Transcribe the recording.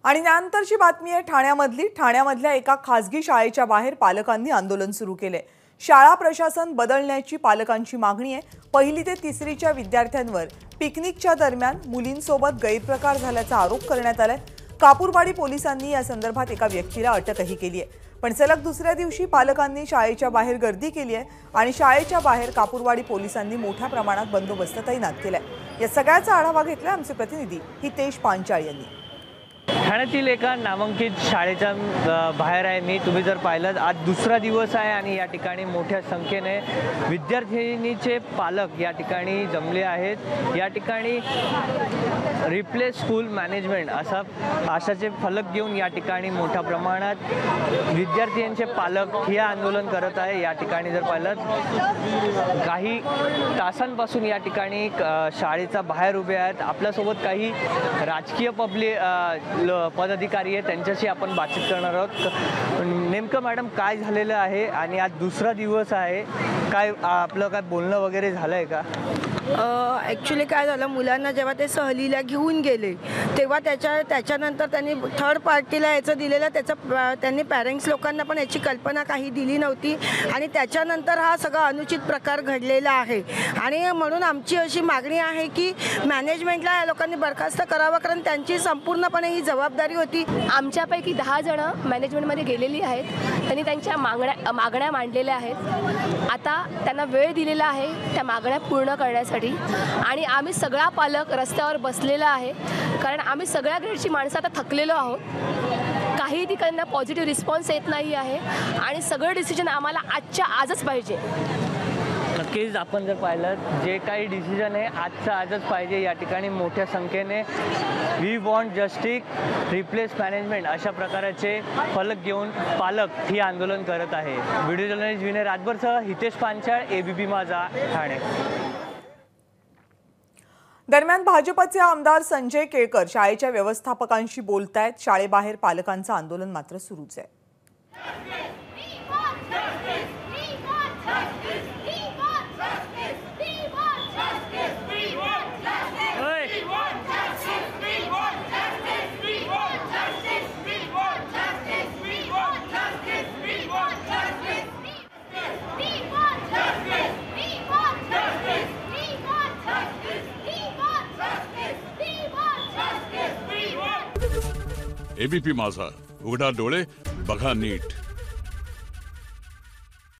आणि त्यानंतरची बातमी आहे ठाण्यामधल्या एका खासगी शाळेच्या बाहेर पालकांनी आंदोलन सुरू केले। शाळा प्रशासन बदलण्याची पालकांची मागणी आहे। पहिली ते तिसरीच्या विद्यार्थ्यांवर पिकनिकच्या दरम्यान मुलींसोबत गैरप्रकार झाल्याचा आरोप करण्यात आलाय। कापूरवाडी पोलिसांनी या संदर्भात एका व्यक्तीला अटकही केली आहे। पण सलग दुसऱ्या दिवशी पालकांनी शाळेच्या बाहेर गर्दी केली आहे आणि शाळेच्या बाहेर कापूरवाडी पोलिसांनी मोठ्या प्रमाणात बंदोबस्त तैनात केलाय। या सगळ्याचा आढावा घेतला आमचे प्रतिनिधी हितेश पांचाळ यांनी। ठाण्यातील एका नामांकित शाळेच्या बाहेर आहे मी। तुम्ही जर पाहिलं आज दुसरा दिवस आहे आणि या ठिकाणी मोठ्या संख्येने विद्यार्थिनीचे पालक या ठिकाणी जमले आहेत। या ठिकाणी रिप्लेस स्कूल मॅनेजमेंट अशाचे फलक घेऊन या ठिकाणी मोठ्या प्रमाणात विद्यार्थ्यांचे पालक हे आंदोलन करत आहे। या ठिकाणी जर पाहिलं काही तासांपासून या ठिकाणी शाळेच्या बाहेर उभे आहेत। आपल्यासोबत काही राजकीय पदाधिकारी आहे, त्यांच्याशी आपण बातचीत करणार आहोत। नेमकं मॅडम काय झालेलं आहे आणि आज दुसरा दिवस आहे, काय आपलं काय बोलणं वगैरे झालं आहे का? ॲक्च्युली काय झालं, मुलांना जेव्हा ते सहलीला घेऊन गेले तेव्हा त्याच्यानंतर त्यांनी थर्ड पार्टीला याचं दिलेलं, त्यांनी पॅरेंट्स लोकांना पण याची कल्पना काही दिली नव्हती आणि त्याच्यानंतर हा सगळा अनुचित प्रकार घडलेला आहे। आणि म्हणून आमची अशी मागणी आहे की मॅनेजमेंटला या लोकांनी बरखास्त करावं, कारण त्यांची संपूर्णपणे ही जबाबदारी होती। आमच्यापैकी 10 जण मॅनेजमेंटमध्ये गेलेली आहेत, त्यांनी त्यांच्या मागण्या मांडलेल्या आहेत। आता त्यांना वेळ दिलेला आहे त्या मागण्या पूर्ण करण्यासाठी आणि आम्ही सगळा पालक रस्त्यावर बसलेला आहे, कारण आम्ही सगळ्या ग्रेडची माणसं आता थकलेलो आहोत। काही ठिकाणी पॉझिटिव्ह रिस्पॉन्स येत नाही आहे आणि सगळं डिसिजन आम्हाला आजच्या आजच पाहिजे। नक्कीच आपण जर पाहिलं जे काही डिसिजन आहे आजचं आजच पाहिजे। या ठिकाणी मोठ्या संख्येने we want justice replace management अशा प्रकारचे फलक घेऊन पालक हे आंदोलन करत आहे। व्हिडिओ जर्नलिस्ट विनय राजभरसह हितेश पांचाळ, एबीपी माझा, ठाणे। दरम्यान भाजपचे आमदार संजय केळकर शाळेच्या व्यवस्थापकांशी बोलतायत। शाळेबाहेर पालकांचं आंदोलन मात्र सुरूच आहे। एबीपी माझा, उघडा डोळे बघा नीट।